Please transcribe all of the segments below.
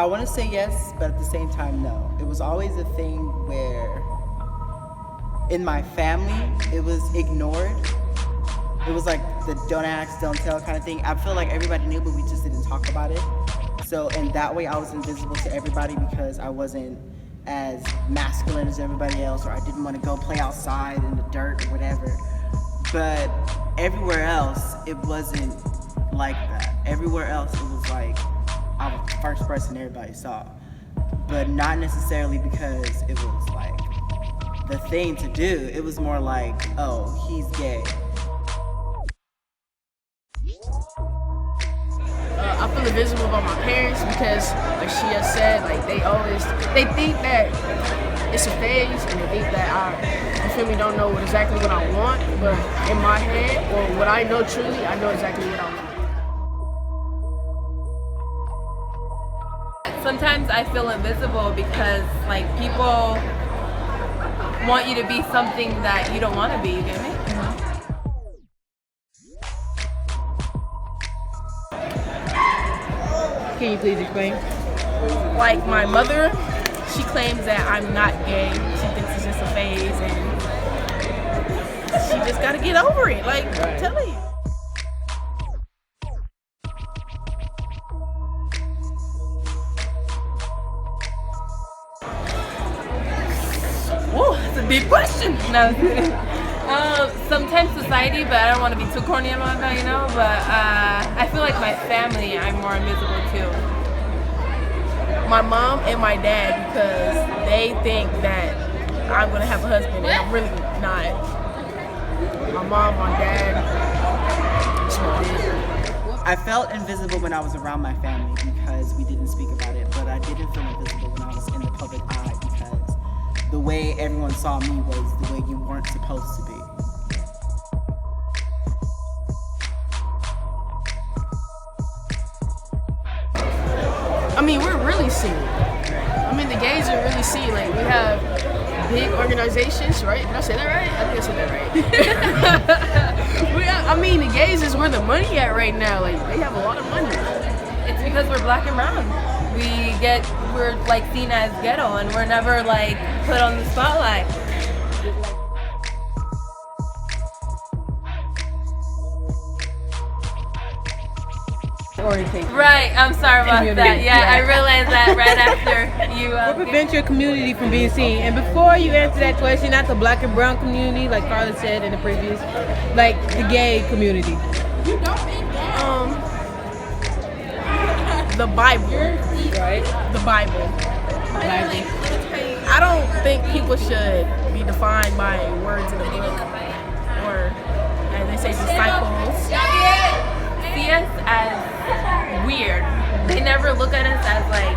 want to say yes, but at the same time, no. It was always a thing where in my family, it was ignored. It was like the don't ask, don't tell kind of thing. I feel like everybody knew, but we just didn't talk about it. So in that way, I was invisible to everybody because I wasn't as masculine as everybody else, or I didn't want to go play outside in the dirt or whatever. But everywhere else, it wasn't like that. Everywhere else, it was like I was the first person everybody saw. But not necessarily because it was like the thing to do. It was more like, oh, he's gay. I feel invisible by my parents because, like she has said, like they think that it's a phase, and they think that I don't know exactly what I want, but in my head, or what I know truly, I know exactly what I want. Sometimes I feel invisible because like people want you to be something that you don't want to be, you get me? Can you please explain? Like my mother, she claims that I'm not gay. She thinks it's just a phase, and she just gotta get over it. Like, I'm telling you. Whoa, that's a deep question. No. Sometimes society, but I don't want to be too corny about that, you know. But I feel like my family, I'm more invisible too. My mom and my dad, because they think that I'm gonna have a husband, and I'm really not. My mom, my dad, that's about it. I felt invisible when I was around my family because we didn't speak about it, but I didn't feel invisible when I was in the public eye because the way everyone saw me was the way you weren't supposed to be. I mean, we're really seen. I mean, the gays are really seen. Like, we have big organizations, right? Did I say that right? I think I said that right. I mean, the gays is where the money at right now. Like, they have a lot of money. It's because we're black and brown. We're like seen as ghetto, and we're never like put on the spotlight. Right, I'm sorry about that. Yeah, I realized that right after you. What prevents your community from being seen? And before you answer that question, not the black and brown community, like Carla said in the previous, like the gay community. The Bible, right? The Bible. I don't think people should be defined by words in a book, or as they say, disciples. See us as weird. They never look at us as like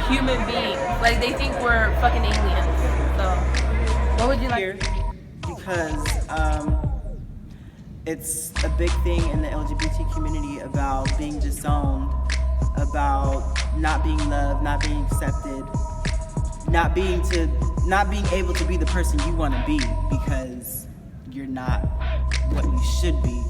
human beings. Like they think we're fucking aliens. So, What would you like? Because it's a big thing in the LGBT community about being disowned, about not being loved, not being accepted, not being able to be the person you want to be because you're not what you should be.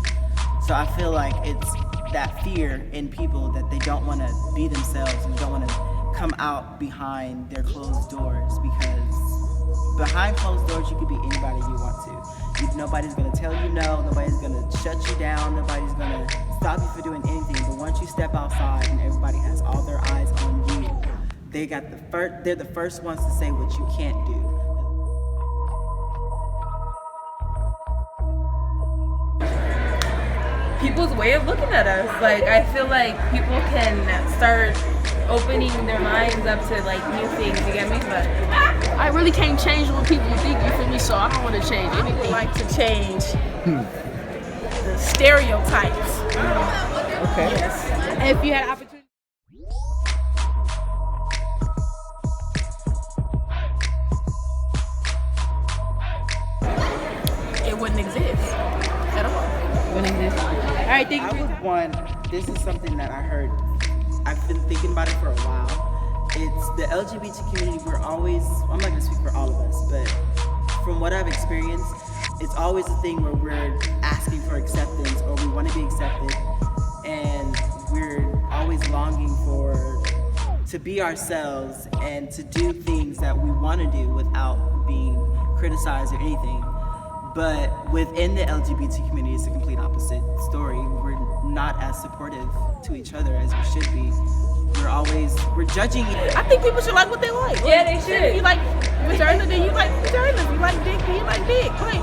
So I feel like it's that fear in people that they don't want to be themselves and don't want to come out behind their closed doors, because behind closed doors you can be anybody you want to. Nobody's going to tell you no, nobody's going to shut you down, nobody's going to stop you from doing anything. But once you step outside and everybody has all their eyes on you, they're the first ones to say what you can't do. people's way of looking at us. Like, I feel like people can start opening their minds up to like new things, you get me? But I really can't change what people think, you feel me? So I don't want to change anything. I would like to change the stereotypes. Okay. Yes. If you had an opportunity. It wouldn't exist at all. Wouldn't exist. All right, thank you. I would want, this is something that I heard, I've been thinking about it for a while. It's the LGBT community, we're always, I'm not gonna speak for all of us, but from what I've experienced, it's always a thing where we're asking for acceptance or we want to be accepted, and we're always longing for to be ourselves and to do things that we want to do without being criticized or anything. But within the LGBT community, it's a complete opposite story. We're not as supportive to each other as we should be. We're judging. I think people should like what they like. Yeah, they should. If you like vagina, then you like vagina. If you like dick, then you like dick. Like,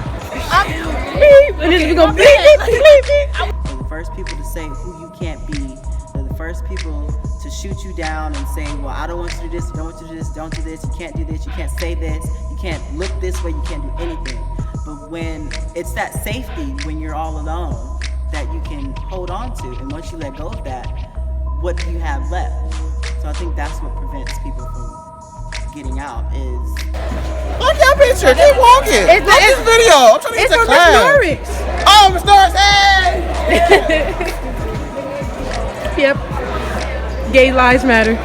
beep, and then we go beep, beep, beep, beep. They're the first people to say who you can't be. They're the first people to shoot you down and say, well, I don't want you to do this, don't want you to do this, don't do this, you can't do this, you can't say this, you can't look this way, you can't do anything. But when it's that safety, when you're all alone, that you can hold on to, and once you let go of that, what do you have left? So I think that's what prevents people from getting out is... Look that picture, keep walking. Look this video, I'm trying to get to class. It's Oh, Miss Dorsey! Yep. Gay lives matter.